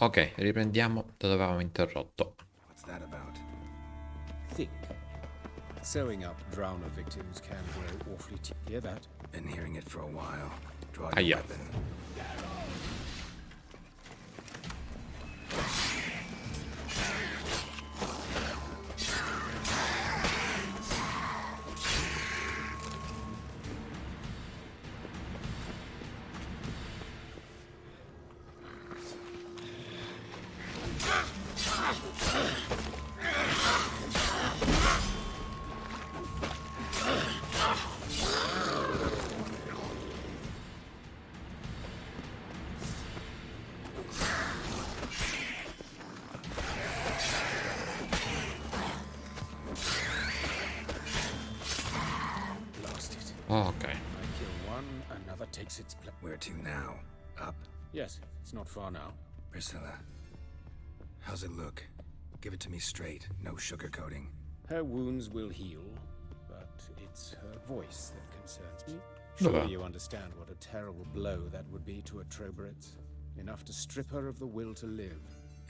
Ok, riprendiamo da dove avevamo interrotto. What's that about? Think. Sewing up drowner victims can grow awfully hear that? Been hearing it for a while. Draw Aia. your weapon. Blast it. Ok. I kill one, another takes its place. Where to now? Up? Yes, it's not far now. Priscilla. How's it look? Give it to me straight, no sugarcoating. Her wounds will heal, but it's her voice that concerns me. Dov'è? Surely you understand what a terrible blow that would be to a Troberet. Enough to strip her of the will to live.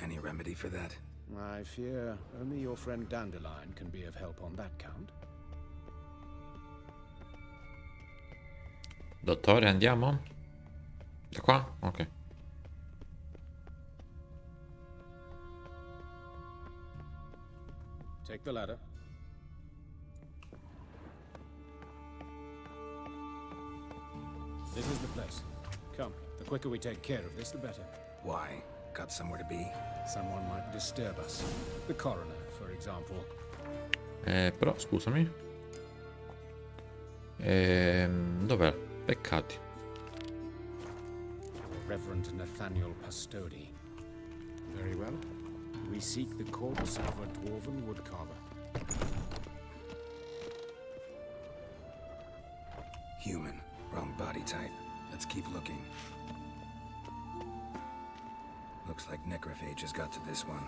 Any remedy for that? I fear only your friend Dandelion can be of help on that count. Dottore, andiamo? Da qua? Ok. Take the ladder. This is the place. Come, the quicker we take care of this, the better. Why? Got somewhere to be? Someone might disturb us. The coroner, for example. Però, scusami. Dov'è? Peccati. Reverend Nathaniel Pastodi. Very well. We seek the corpse of a dwarven woodcarver. Human. Wrong body type. Let's keep looking. Looks like necrophages got to this one.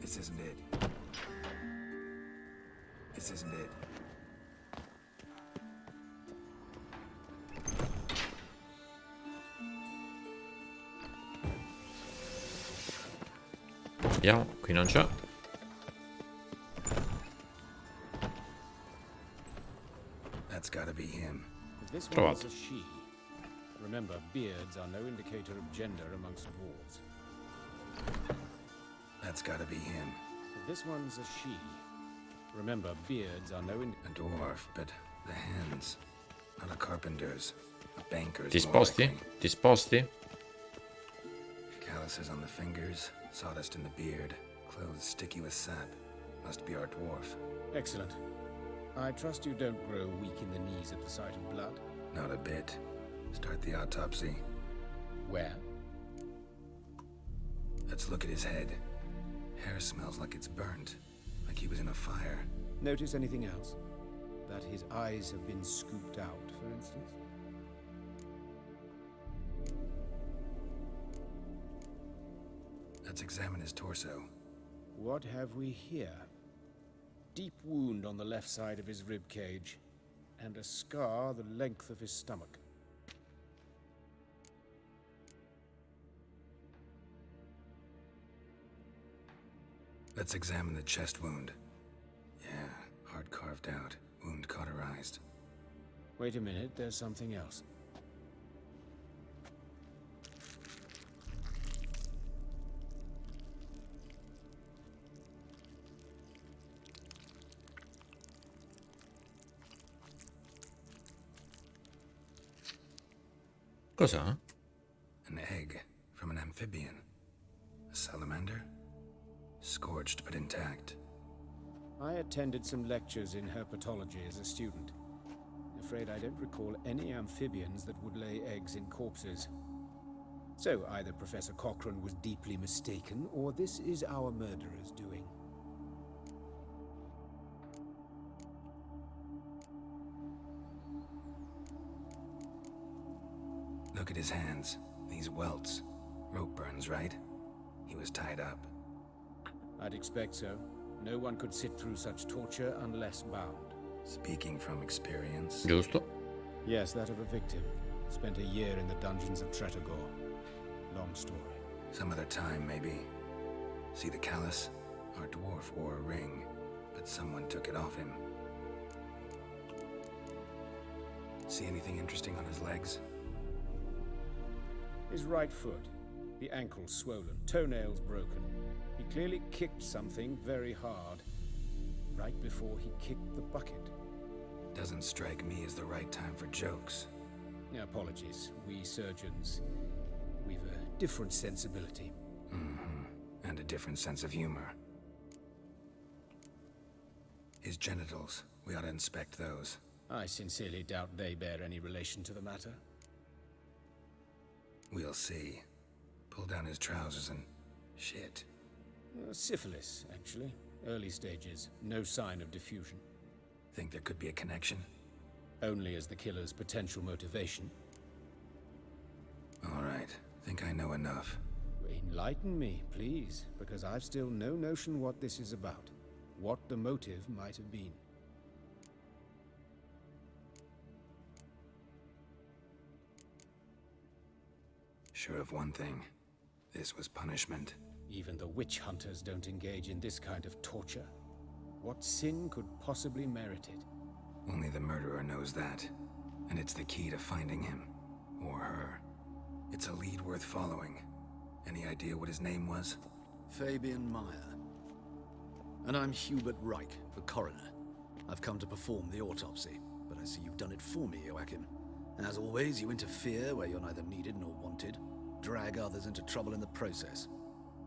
This isn't it. This isn't it. Vediamo, qui non c'è. That's gotta be him. This one Trovato. is a she. Remember, beards are no indicator of gender amongst dwarves. That's gotta be him. This one's a she. Remember, beards are no A dwarf, but the hands. Not a carpenter's. A banker's. Ti more sposti? likely. Ti sposti? Calluses on the fingers, sawdust in the beard, clothes sticky with sap. Must be our dwarf. Excellent. I trust you don't grow weak in the knees at the sight of blood. Not a bit. Start the autopsy. Where? Let's look at his head. Hair smells like it's burnt. Like he was in a fire. Notice anything else? That his eyes have been scooped out, for instance? Let's examine his torso. What have we here? Deep wound on the left side of his rib cage, and a scar the length of his stomach. Let's examine the chest wound. Yeah, heart carved out, wound cauterized. Wait a minute, there's something else. Cos'ha? An egg from an amphibian. A salamander? Scorched but intact. I attended some lectures in herpetology as a student. Afraid I don't recall any amphibians that would lay eggs in corpses. So either Professor Cochrane was deeply mistaken, or this is our murderer's doing. Look at his hands. These welts. Rope burns, right? He was tied up. I'd expect so. No one could sit through such torture unless bound. Speaking from experience. Giusto? Yes, that of a victim. Spent a year in the dungeons of Tretogor. Long story. Some other time, maybe. See the callus? Our dwarf wore a ring, but someone took it off him. See anything interesting on his legs? His right foot. The ankle swollen, toenails broken. He clearly kicked something very hard. Right before he kicked the bucket. Doesn't strike me as the right time for jokes. Apologies. We surgeons, we've a different sensibility. Mm-hmm. And a different sense of humor. His genitals. We ought to inspect those. I sincerely doubt they bear any relation to the matter. We'll see. Pull down his trousers and... shit. Syphilis, actually. Early stages. No sign of diffusion. Think there could be a connection? Only as the killer's potential motivation. All right. Think I know enough. Enlighten me, please, because I've still no notion what this is about. What the motive might have been. Sure of one thing. This was punishment. Even the witch hunters don't engage in this kind of torture. What sin could possibly merit it? Only the murderer knows that. And it's the key to finding him. Or her. It's a lead worth following. Any idea what his name was? Fabian Meyer. And I'm Hubert Reich, the coroner. I've come to perform the autopsy, but I see you've done it for me, Joachim. As always, you interfere where you're neither needed nor wanted. Drag others into trouble in the process.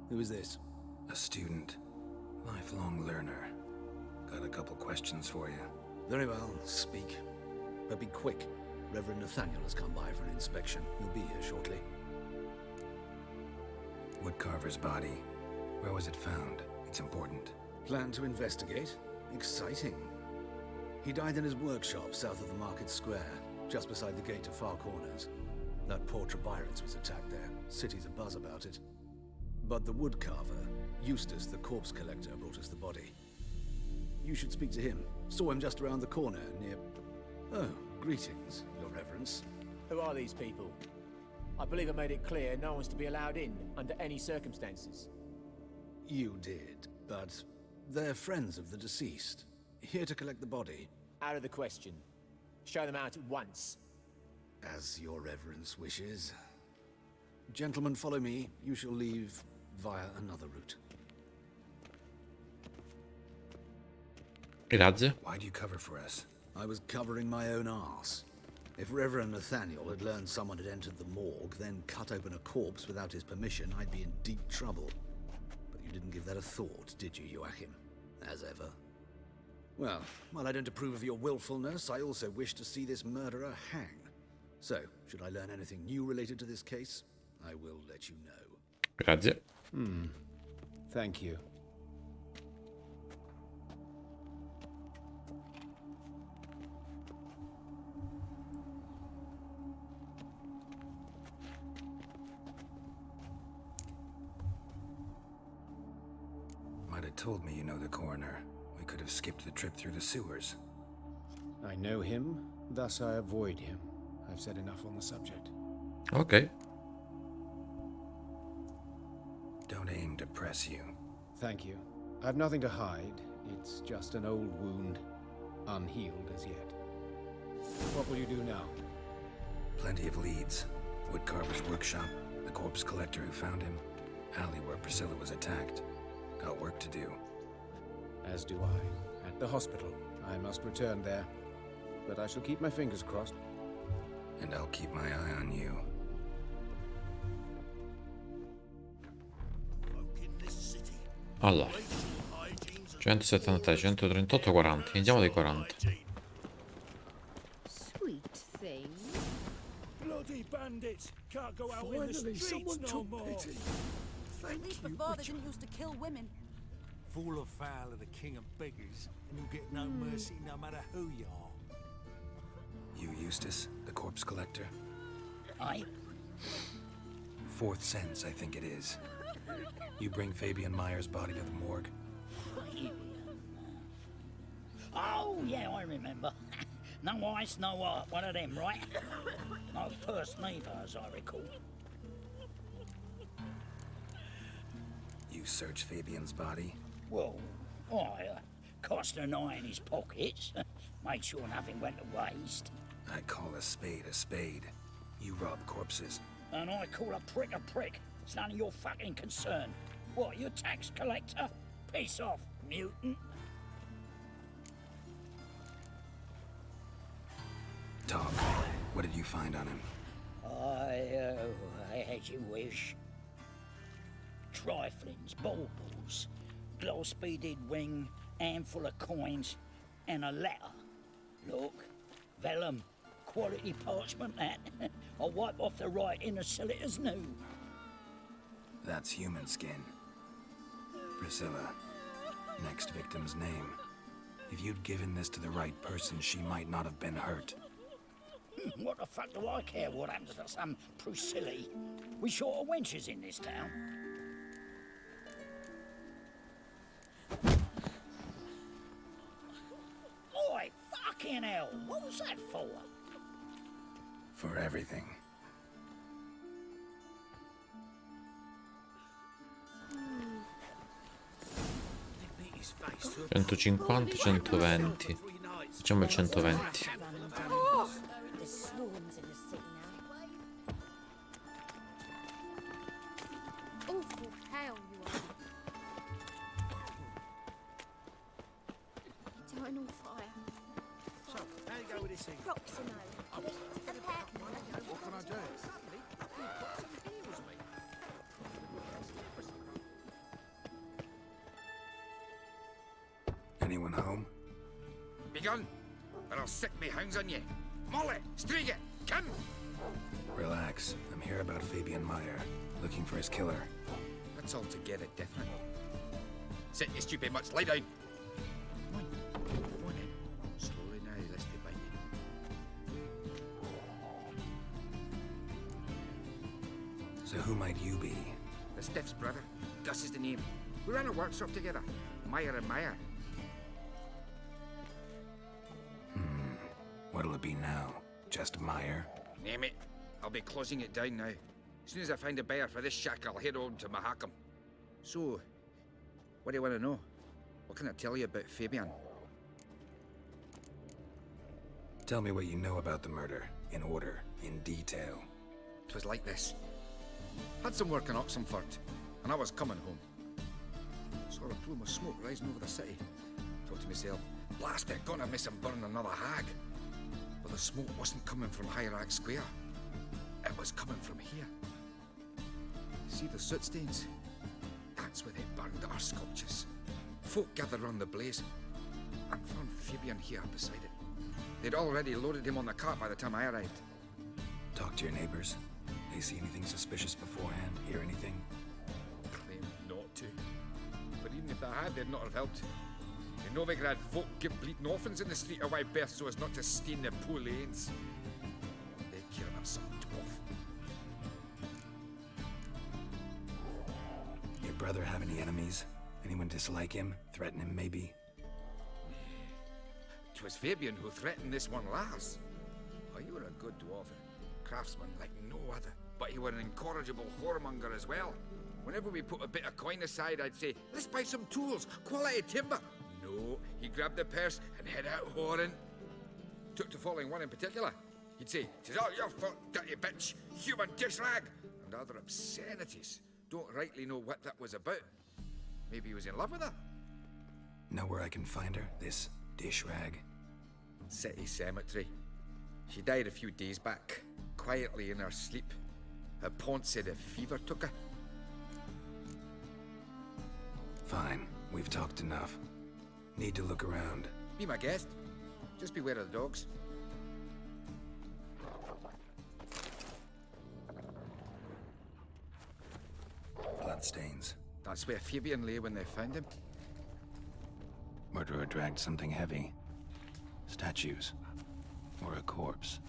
Who is this? A student. Lifelong learner. Got a couple questions for you. Very well, speak. But be quick. Reverend Nathaniel has come by for an inspection. He'll be here shortly. Woodcarver's body. Where was it found? It's important. Plan to investigate? Exciting. He died in his workshop south of the market square, just beside the gate to Far Corners. That poor Trebirans was attacked there. City's abuzz about it. But the woodcarver, Eustace the corpse collector, brought us the body. You should speak to him. Saw him just around the corner near... Oh, greetings, Your Reverence. Who are these people? I believe I made it clear no one's to be allowed in under any circumstances. You did, but they're friends of the deceased. Here to collect the body. Out of the question. Show them out at once. As Your Reverence wishes. Gentlemen, follow me. You shall leave via another route. Grazie. Why'd you cover for us? I was covering my own arse. If Reverend Nathaniel had learned someone had entered the morgue, then cut open a corpse without his permission, I'd be in deep trouble. But you didn't give that a thought, did you, Joachim? As ever. Well, while I don't approve of your willfulness, I also wish to see this murderer hang. So, should I learn anything new related to this case, I will let you know. Grazie. Thank you. Might have told me you know the coroner. We could have skipped the trip through the sewers. I know him, thus I avoid him. I've said enough on the subject. Ok. Don't aim to press you. Thank you. I've nothing to hide. It's just an old wound, unhealed as yet. What will you do now? Plenty of leads. Woodcarver's workshop, the corpse collector who found him, alley where Priscilla was attacked. Got work to do. As do I. At the hospital. I must return there. But I shall keep my fingers crossed. And I'll keep my eye on you. Allora. 173, 138, 40. Iniziamo dai 40. Sweet thing. Bloody bandits! Can't go out in the Finally, streets someone no took more. pity. At Thank least you, before they Richard. didn't used to kill women. Fall afoul of the king of beggars, and you'll get no mercy no matter who you are. You, Eustace, the corpse collector? Aye. Fourth sense, I think it is. You bring Fabian Meyer's body to the morgue. Aye. remember. No ice, no art. One of them, right? No purse neither, as I recall. You search Fabian's body? Well, I cast an eye in his pockets. Made sure nothing went to waste. I call a spade a spade. You rob corpses. And I call a prick a prick. It's none of your fucking concern. What, you tax collector? Piss off, mutant. Talk. What did you find on him? As you wish. Triflings, baubles, gloss-beaded ring, handful of coins, and a letter. Look, vellum, quality parchment that. I'll wipe off the writing and sell it as new. That's human skin. Priscilla. Next victim's name. If you'd given this to the right person, she might not have been hurt. What the fuck do I care what happens to some Priscilla? We short of wenches in this town. Oi, fucking hell, what was that for? For everything. 150, 120. Facciamo il 120. There's swarms in the city now. Awful pale you are. Eternal fire. So, how you go with this thing? Proximo. A pack. What can I do? Anyone home? Begun, or I'll sick me hounds on you. Molly, Striga, come! Relax. I'm here about Fabian Meyer, looking for his killer. That's altogether different. Sit, you stupid much, lie down. Come on in. Slowly now, let's be biting. So who might you be? The Stiff's brother, Gus is the name. We ran a workshop together, Meyer and Meyer. What'll it be now? Just Meyer? Name it. I'll be closing it down now. As soon as I find a buyer for this shack, I'll head on to Mahakam. So, what do you want to know? What can I tell you about Fabian? Tell me what you know about the murder, in order, in detail. It was like this. Had some work in Oxenford, and I was coming home. Saw a plume of smoke rising over the city. Thought to myself, blast it, gonna miss him burn another hag. But the smoke wasn't coming from Hierarch Square. It was coming from here. See the soot stains? That's where they burned our sculptures. Folk gathered round the blaze and found Fabian here beside it. They'd already loaded him on the cart by the time I arrived. Talk to your neighbors. They see anything suspicious beforehand? Hear anything? Claim not to. But even if they had, they'd not have helped. In Novigrad, folk give bleeding orphans in the street a wide berth so as not to stain their poor lanes. They care about some dwarf. Your brother have any enemies? Anyone dislike him? Threaten him, maybe? 'Twas Fabian who threatened this one last. Oh, you were a good dwarf, craftsman like no other. But you were an incorrigible whoremonger as well. Whenever we put a bit of coin aside, I'd say, let's buy some tools, quality timber. No, he grabbed the purse and head out whoring. Took to following one in particular. He'd say, "'Tis all your fault, dirty bitch, human dish rag," and other obscenities. Don't rightly know what that was about. Maybe he was in love with her? Know where I can find her? This dish rag? City cemetery. She died a few days back, quietly in her sleep. Her pont said a fever took her. Fine, we've talked enough. Need to look around. Be my guest. Just beware of the dogs. Bloodstains. That's where Fabian lay when they found him. Murderer dragged something heavy. Statues. Or a corpse.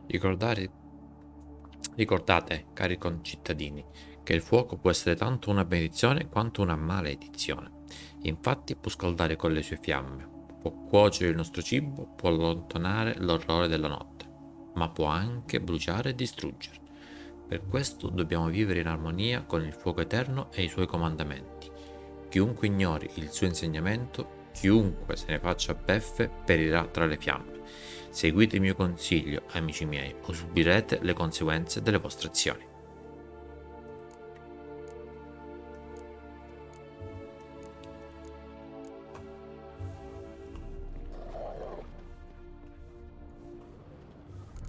Ricordate, cari concittadini, che il fuoco può essere tanto una benedizione quanto una maledizione. Infatti può scaldare con le sue fiamme, può cuocere il nostro cibo, può allontanare l'orrore della notte, ma può anche bruciare e distruggere. Per questo dobbiamo vivere in armonia con il fuoco eterno e i suoi comandamenti. Chiunque ignori il suo insegnamento, chiunque se ne faccia beffe, perirà tra le fiamme. Seguite il mio consiglio, amici miei, o subirete le conseguenze delle vostre azioni.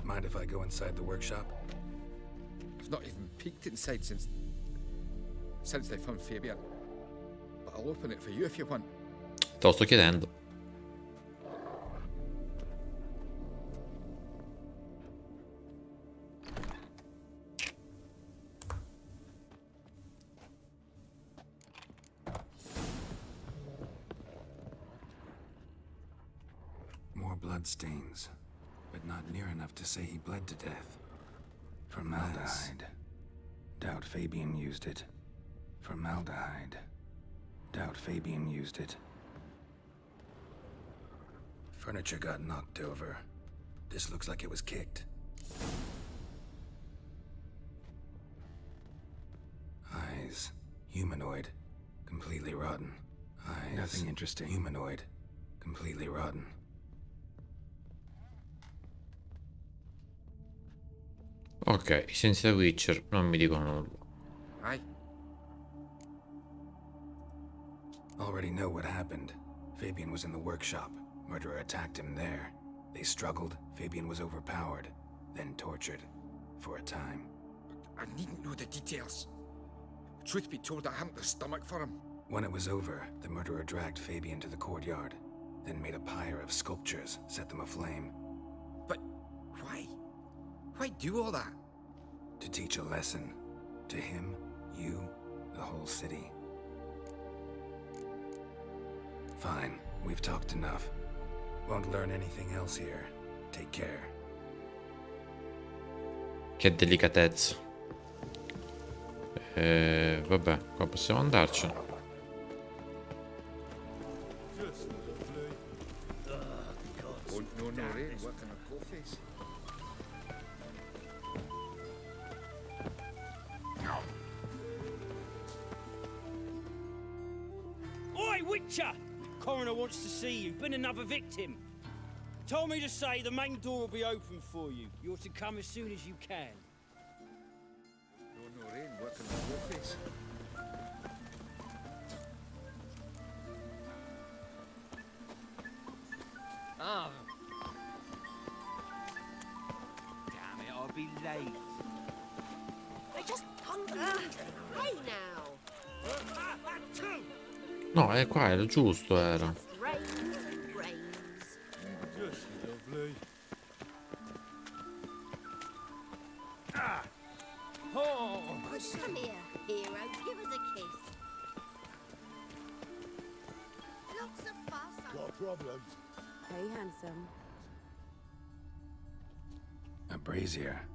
Mind if I go inside the workshop? I've not even peeked inside since they found Fabian. But I'll open it for you if you want. Te lo sto chiedendo. More blood stains, but not near enough to say he bled to death. Formaldehyde. Doubt Fabian used it. Formaldehyde. Doubt Fabian used it. Furniture got knocked over. This looks like it was kicked. Eyes. Humanoid. Completely rotten. Eyes. Nothing interesting. Humanoid. Completely rotten. Ok, i sensi da Witcher non mi dicono nulla. Aye. Already know what happened. Fabian was in the workshop. Murderer attacked him there. They struggled. Fabian was overpowered, then tortured. For a time. I needn't know the details. Truth be told, I haven't the stomach for him. When it was over, the murderer dragged Fabian to the courtyard, then made a pyre of sculptures, set them aflame. But why? Why do all that? To teach a lesson. To him, you, the whole city. Fine, we've talked enough. Won't learn anything else here. Take care. Che delicatezza. Vabbè, qua possiamo andarcene. No rain, working a cold face. Oi, Witcher! Coroner wants to see you. Been another victim. Told me to say the main door will be open for you. You're to come as soon as you can. No rain, working a cold face. Oh. Damn it, I'll be late. They're just hungry. Hey now. No, è qua, era giusto, era. Brains and brains. Just lovely. Oh. Come here, hero. Give us a kiss. Lots of fuss. Got a problem? Hey, handsome. A brazier.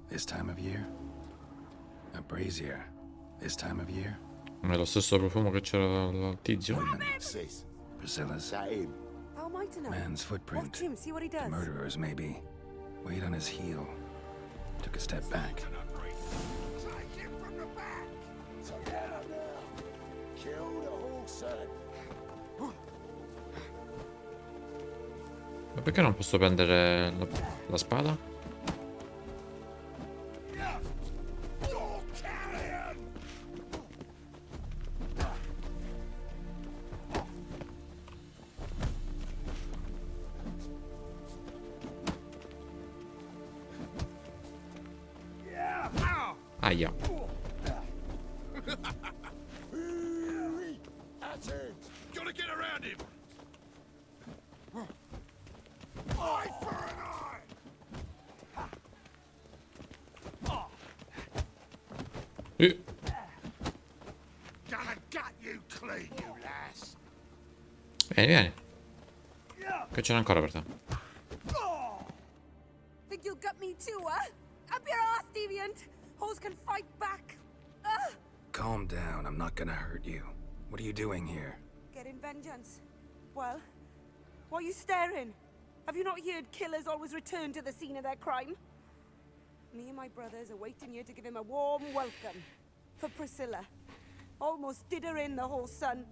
This time of year? A brazier. This time of year? È lo stesso profumo che c'era al tizio. Sis. Priscilla's. That him? How am I to know? Man's footprint. Watch him, see what he The does. murderer's maybe. Weight on his heel. Took a step back. Take him from the back. Together now. Kill the horse. Ma perché non posso prendere la spada? Aia. That's him. Gotta get around him. Eye for an eye. Gonna gut you clean, you lass. Vieni, vieni. Che c'era ancora per te? Think you'll gut me too, huh? Up your ass, deviant. Hoes can fight back. Calm down, I'm not gonna hurt you. What are you doing here? Get getting vengeance. Well, why are you staring? Have you not heard killers always return to the scene of their crime? Me and my brothers are waiting here to give him a warm welcome. For Priscilla. Almost did her in, the whole son.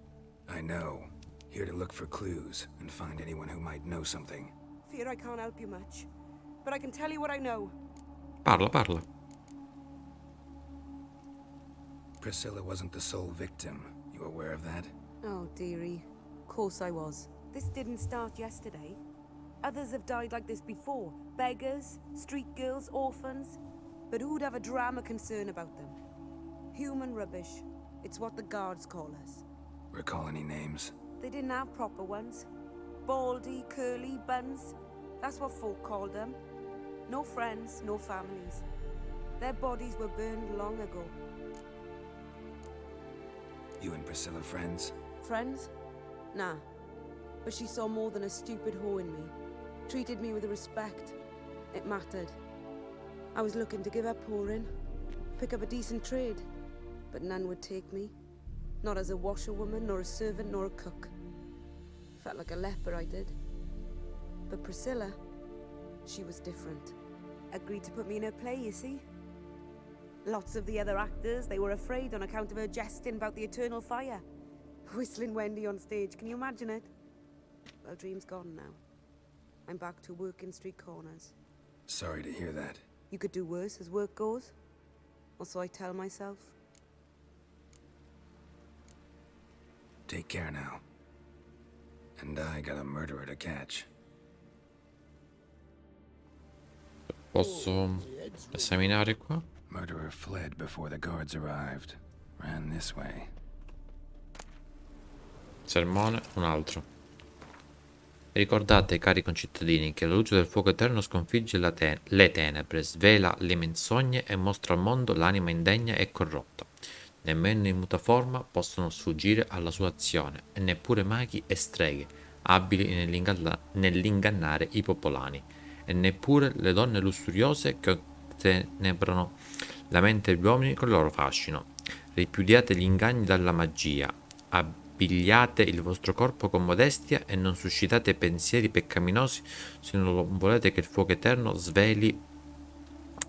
I know. Here to look for clues and find anyone who might know something. Fear I can't help you much. But I can tell you what I know. Parla. Priscilla wasn't the sole victim. You aware of that? Oh, dearie. Of course I was. This didn't start yesterday. Others have died like this before. Beggars, street girls, orphans. But who'd have a drama concern about them? Human rubbish. It's what the guards call us. Recall any names? They didn't have proper ones. Baldy, curly, buns. That's what folk called them. No friends, no families. Their bodies were burned long ago. You and Priscilla friends? Friends? Nah. But she saw more than a stupid whore in me. Treated me with respect. It mattered. I was looking to give up whoring. Pick up a decent trade. But none would take me. Not as a washerwoman, nor a servant, nor a cook. Felt like a leper, I did. But Priscilla, she was different. Agreed to put me in her play, you see? Lots of the other actors, they were afraid on account of her jesting about the eternal fire. Whistling Wendy on stage, can you imagine it? Well, dream's gone now. I'm back to working street corners. Sorry to hear that. You could do worse as work goes. Or so I tell myself. Take care now. And I got a murderer to catch. Posso esaminare qua? Murderer fled before the guards arrived. Ran this way. Sermone, un altro. Ricordate, cari concittadini, che la luce del fuoco eterno sconfigge le tenebre, svela le menzogne e mostra al mondo l'anima indegna e corrotta. Nemmeno in muta forma possono sfuggire alla sua azione, e neppure maghi e streghe, abili nell'ingannare i popolani, e neppure le donne lussuriose che ottenebrano la mente degli uomini con il loro fascino. Ripudiate gli inganni dalla magia, abbigliate il vostro corpo con modestia e non suscitate pensieri peccaminosi se non volete che il fuoco eterno sveli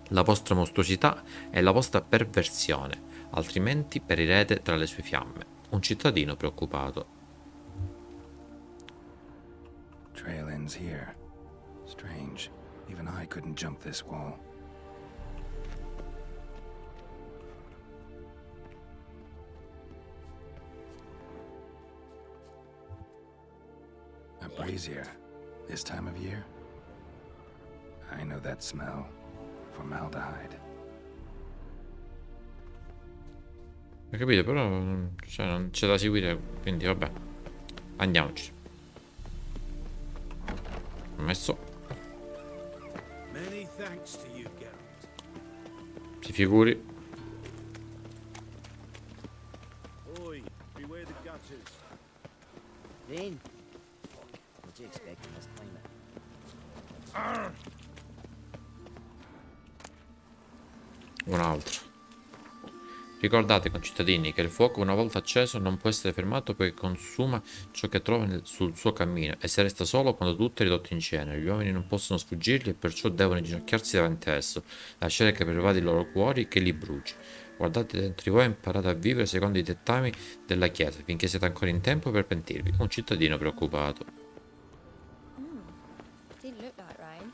la vostra mostruosità e la vostra perversione, altrimenti perirete tra le sue fiamme. Un cittadino preoccupato. Trail ends here. Strange. Even I couldn't jump this wall. A brazier. This time of year? I know that smell. Formaldehyde. Ho capito, però cioè, non c'è da seguire, quindi vabbè. Andiamoci. Ho messo. Many thanks to you, Geralt. Si figuri. Oi, beware the gutters. Then, what do you expect in this climate? Un altro. Ricordate, concittadini, che il fuoco una volta acceso non può essere fermato poiché consuma ciò che trova sul suo cammino e si resta solo quando tutto è ridotto in cenere. Gli uomini non possono sfuggirgli e perciò devono inginocchiarsi davanti a esso, lasciare che pervada i loro cuori, che li bruci. Guardate dentro di voi e imparate a vivere secondo i dettami della Chiesa, finché siete ancora in tempo per pentirvi. Un cittadino preoccupato. Didn't look like rain.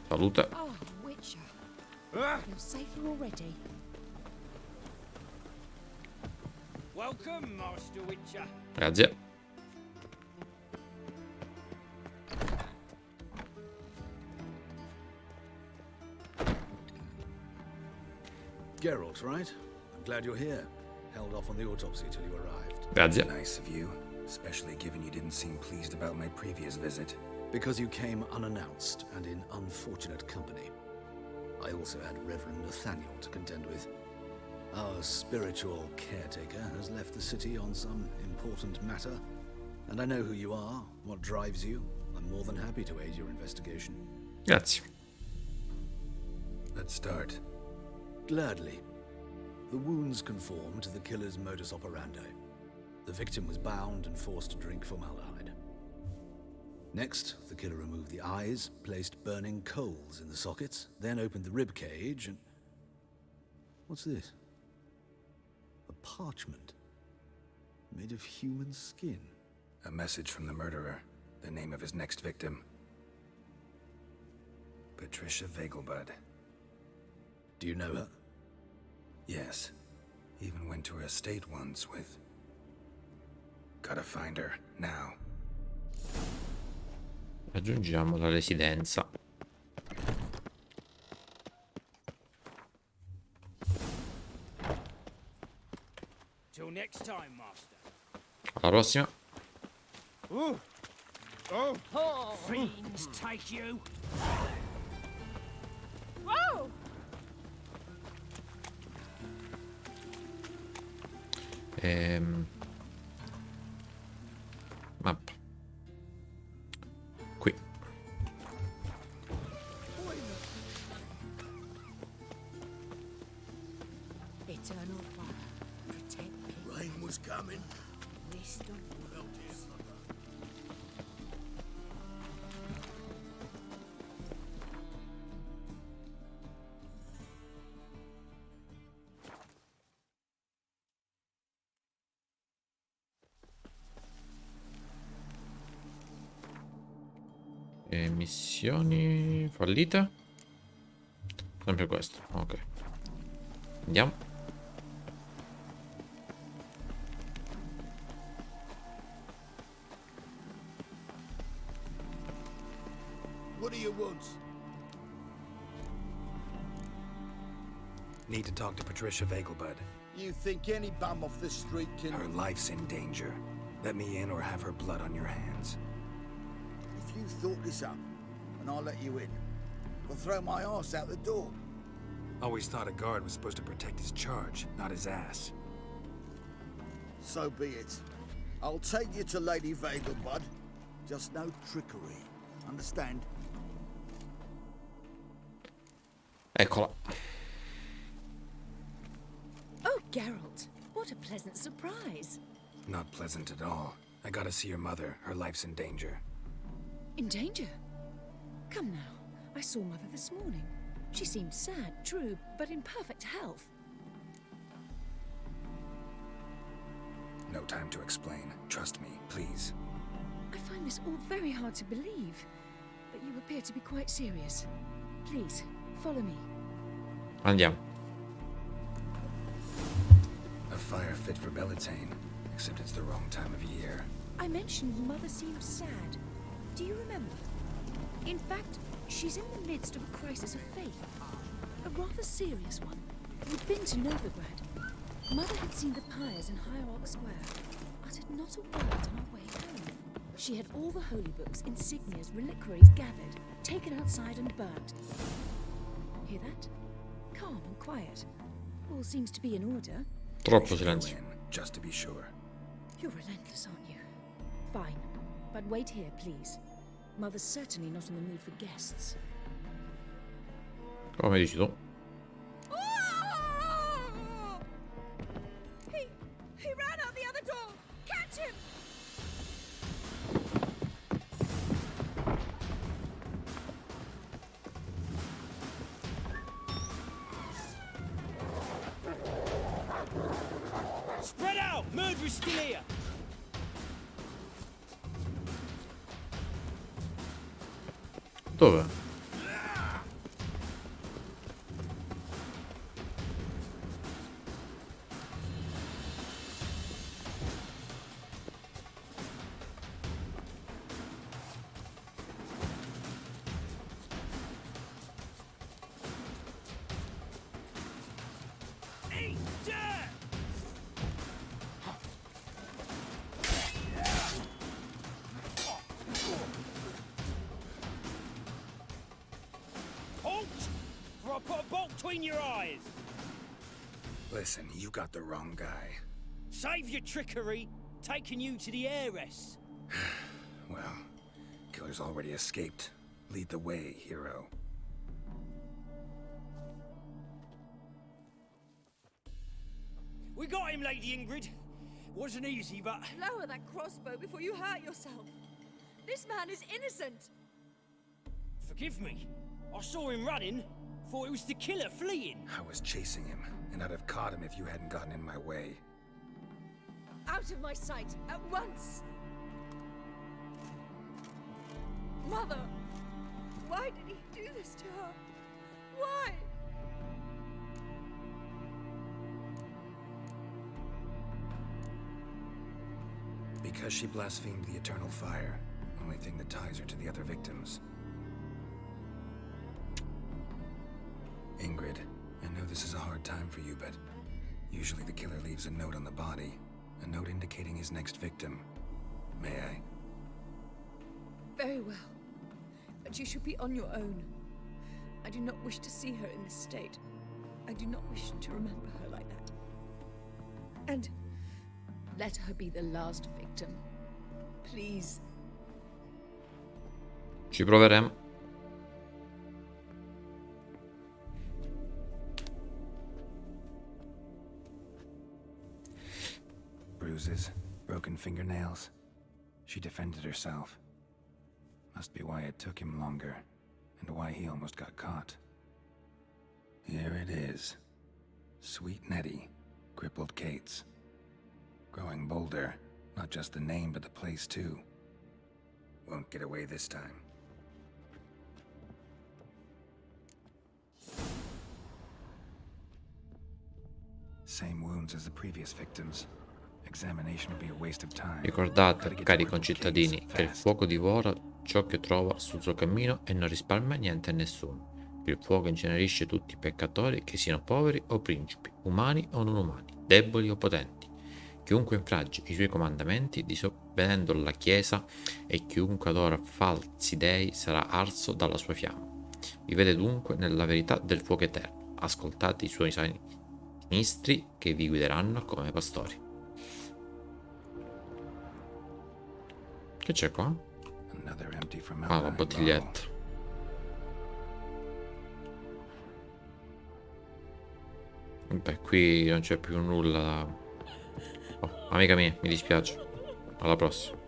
Salute. Oh, Witcher. You're safer already. Welcome, Master Witcher. Grazie. Geralt, right? I'm glad you're here. Held off on the autopsy till you arrived. Grazie. Nice of you, especially given you didn't seem pleased about my previous visit. Because you came unannounced and in unfortunate company. I also had Reverend Nathaniel to contend with. Our spiritual caretaker has left the city on some important matter. And I know who you are, what drives you. I'm more than happy to aid your investigation. Grazie. Let's start. Gladly. The wounds conform to the killer's modus operandi. The victim was bound and forced to drink formaldehyde. Next, the killer removed the eyes, placed burning coals in the sockets, then opened the rib cage and... What's this? A parchment made of human skin. A message from the murderer. The name of his next victim. Patricia Vegelbud. Do you know her? Yes. Even went to her estate once with... Gotta find her, now. Raggiungiamo la residenza. Till next time, master. Alla prossima. Oh, fiends take you. Whoa! Mappa. Qui. Eternal fire. Protect me. Rain was coming. Wisdom. Missioni fallite. Sempre questo. Ok. Andiamo. What do you want? Need to talk to Patricia Vegelbud. You think any bum off the street can... Her life's in danger. Let me in or have her blood on your hands. If you thought this up, and I'll let you in, I'll throw my ass out the door. Always thought a guard was supposed to protect his charge, not his ass. So be it. I'll take you to Lady Vegelbud. Just no trickery. Understand? Eccola. Oh, Geralt. What a pleasant surprise. Not pleasant at all. I gotta see your mother. Her life's in danger. In danger? Come now. I saw Mother this morning. She seemed sad, true, but in perfect health. No time to explain. Trust me, please. I find this all very hard to believe, but you appear to be quite serious. Please, follow me. Andiamo. A fire fit for Bellatane, except it's the wrong time of year. I mentioned Mother seemed sad. Do you remember? In fact, she's in the midst of a crisis of faith. A rather serious one. We'd been to Novigrad. Mother had seen the pyres in Hierarch Square, uttered not a word on our way home. She had all the holy books, insignias, reliquaries gathered, taken outside and burnt. Hear that? Calm and quiet. All seems to be in order. Troppo silenzio. Just to be sure. You're relentless, aren't you? Fine. But wait here, please. Mother's certainly not in the mood for guests. Come dici tu? He ran out the other door! Catch him! Spread out! Murderer's still here! Dove? Between your eyes! Listen, you got the wrong guy. Save your trickery, taking you to the heiress. Well, killer's already escaped. Lead the way, hero. We got him, Lady Ingrid. Wasn't easy, but... Lower that crossbow before you hurt yourself. This man is innocent. Forgive me. I saw him running. Thought it was the killer fleeing. I was chasing him, and I'd have caught him if you hadn't gotten in my way. Out of my sight, at once! Mother! Why did he do this to her? Why? Because she blasphemed the eternal fire. Only thing that ties her to the other victims. Ingrid, I know this is a hard time for you, but usually the killer leaves a note on the body. A note indicating his next victim. May I? Very well. But you should be on your own. I do not wish to see her in this state. I do not wish to remember her like that. And let her be the last victim. Please. Ci proveremo. Bruises, broken fingernails. She defended herself. Must be why it took him longer, and why he almost got caught. Here it is. Sweet Nettie, crippled Kate's. Growing bolder, not just the name but the place too. Won't get away this time. Same wounds as the previous victims. Examination would be a waste of time. Ricordate, cari concittadini, che il fuoco divora ciò che trova sul suo cammino e non risparmia niente a nessuno. Il fuoco incenerisce tutti i peccatori, che siano poveri o principi, umani o non umani, deboli o potenti. Chiunque infragge i suoi comandamenti, disobbedendo alla Chiesa, e chiunque adora falsi dei sarà arso dalla sua fiamma. Vivete dunque nella verità del fuoco eterno. Ascoltate i suoi ministri che vi guideranno come pastori. Che c'è qua? Ah, la bottiglietta. Beh, qui non c'è più nulla da... Oh, amica mia, mi dispiace. Alla prossima.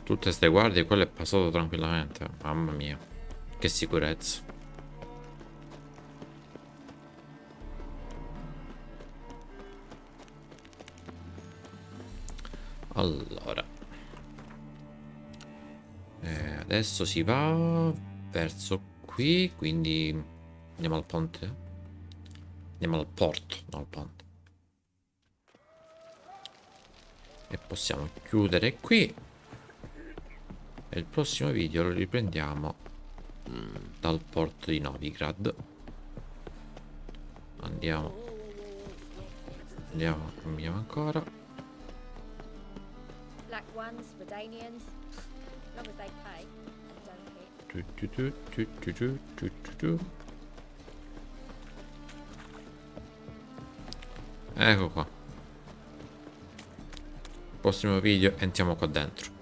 Tutte ste guardie, quello è passato tranquillamente. Mamma mia, che sicurezza. Allora, adesso si va verso qui, quindi andiamo al ponte. Andiamo al porto, non al ponte. E possiamo chiudere qui. E il prossimo video lo riprendiamo dal porto di Novigrad. Andiamo, camminiamo ancora. Black ones, Redanians, long as they pay, don't hit. Ecco qua. Prossimo video entriamo qua dentro.